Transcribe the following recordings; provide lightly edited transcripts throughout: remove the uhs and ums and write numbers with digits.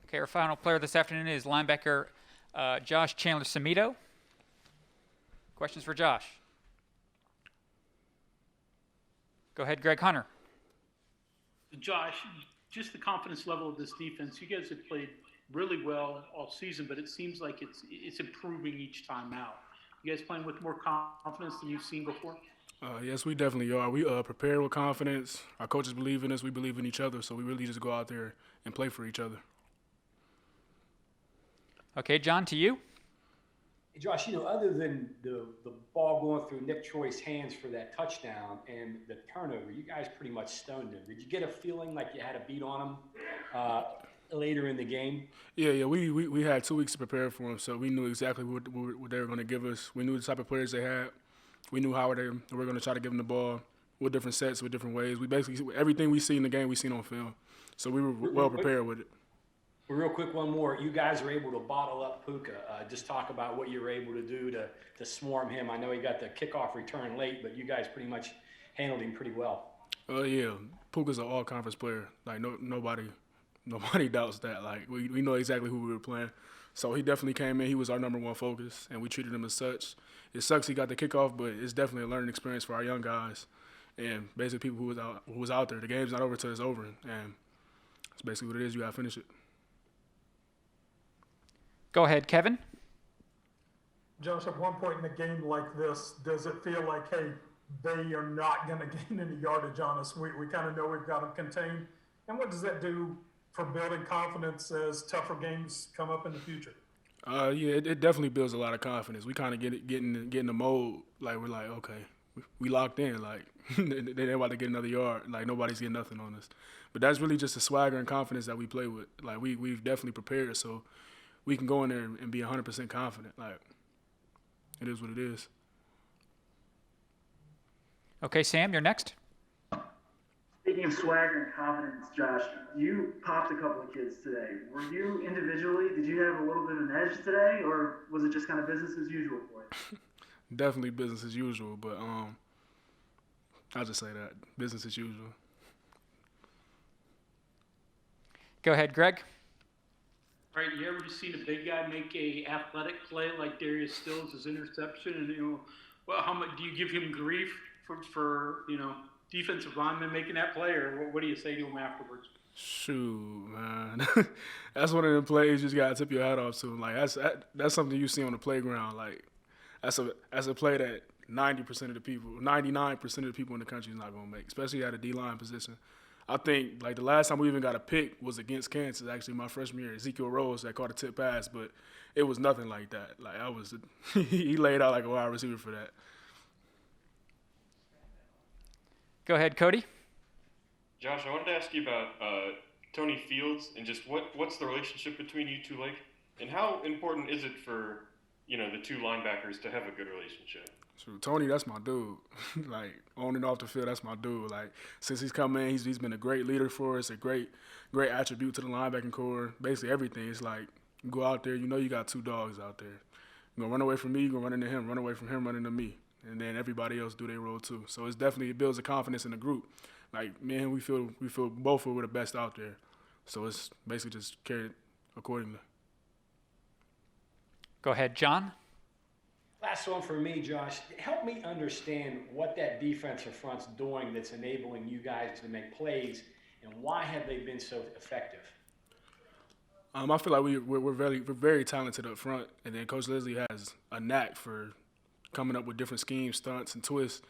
Okay, our final player this afternoon is linebacker Josh Chandler-Semedo. Questions for Josh? Go ahead, Greg Hunter. Josh, just the confidence level of this defense. You guys have played really well all season, but it seems like it's improving each time out. You guys playing with more confidence than you've seen before? Yes, we definitely are. We prepare with confidence. Our coaches believe in us. We believe in each other. So we really just go out there and play for each other. Okay, John, to you. Hey, Josh, other than the ball going through Nick Troy's hands for that touchdown and the turnover, you guys pretty much stoned him. Did you get a feeling like you had a beat on him later in the game? Yeah. We had 2 weeks to prepare for him, so we knew exactly what they were going to give us. We knew the type of players they had. We knew how they were going to try to give them the ball with different sets, with different ways. We basically, everything we see in the game, we seen on film. So we were well prepared with it. Real quick, one more. You guys were able to bottle up Puka. Just talk about what you were able to do to swarm him. I know he got the kickoff return late, but you guys pretty much handled him pretty well. Yeah. Puka's an all-conference player. Like, nobody doubts that. Like, we know exactly who we were playing. So he definitely came in. He was our number one focus, and we treated him as such. It sucks he got the kickoff, but it's definitely a learning experience for our young guys and basically people who was out there. The game's not over till it's over, and that's basically what it is. You got to finish it. Go ahead, Kevin. Josh, at one point in a game like this, does it feel like, hey, they are not going to gain any yardage on us? We kind of know we've got them contained. And what does that do for building confidence as tougher games come up in the future? Yeah, it definitely builds a lot of confidence. We kind of get in the mode, like we're like, okay, we locked in. Like, they're about to get another yard. Like, nobody's getting nothing on us. But that's really just the swagger and confidence that we play with. Like, we've definitely prepared, so we can go in there and be 100% confident. Like, it is what it is. Okay, Sam, you're next. Speaking of swagger and confidence, Josh, you popped a couple of kids today. Were you individually, did you have a little bit of an edge today, or was it just kind of business as usual for you? Definitely business as usual, but I'll just say that, business as usual. Go ahead, Greg. All right, you ever just seen a big guy make a athletic play like Darius Stills' interception, and well, how much do you give him grief for defensive linemen making that play, or what do you say to him afterwards? Shoot, man, that's one of the plays you just gotta tip your hat off to. Like, that's something you see on the playground. Like, that's a play that 90% of the people, 99% of the people in the country is not gonna make, especially at a D-line position. I think, like, the last time we even got a pick was against Kansas, actually, my freshman year. Ezekiel Rose that caught a tip pass, but it was nothing like that. Like, he laid out like a wide receiver for that. Go ahead, Cody. Josh, I wanted to ask you about Tony Fields and just what's the relationship between you two like, and how important is it for the two linebackers to have a good relationship? So Tony, that's my dude. Like, on and off the field, that's my dude. Like, since he's come in, he's been a great leader for us, a great attribute to the linebacking core. Basically everything. It's like, you go out there, you got two dogs out there. You're gonna run away from me, you're gonna run into him, run away from him, run into me. And then everybody else do their role too. So it builds a confidence in the group. Like, man, we feel both we're the best out there. So it's basically just carried accordingly. Go ahead, John. Last one for me, Josh. Help me understand what that defensive front's doing that's enabling you guys to make plays, and why have they been so effective? I feel like we're very talented up front, and then Coach Leslie has a knack for coming up with different schemes, stunts, and twists,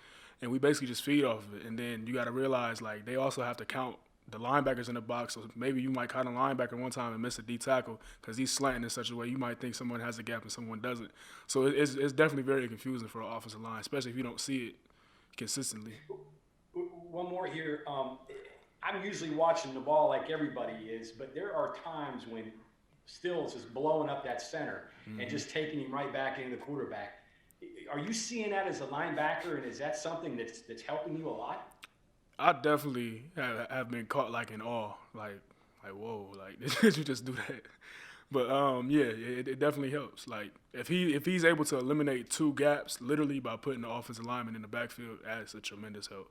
and we basically just feed off of it. And then you got to realize, like, they also have to count the linebackers in the box. So maybe you might count a linebacker one time and miss a D tackle because he's slanting in such a way you might think someone has a gap and someone doesn't. So it's definitely very confusing for an offensive line, especially if you don't see it consistently. One more here. I'm usually watching the ball like everybody is, but there are times when Stills is blowing up that center and just taking him right back into the quarterback. Are you seeing that as a linebacker, and is that something that's helping you a lot? I definitely have been caught like in awe, like whoa, like did you just do that? But yeah, it definitely helps. Like if he's able to eliminate two gaps literally by putting the offensive lineman in the backfield, that's a tremendous help.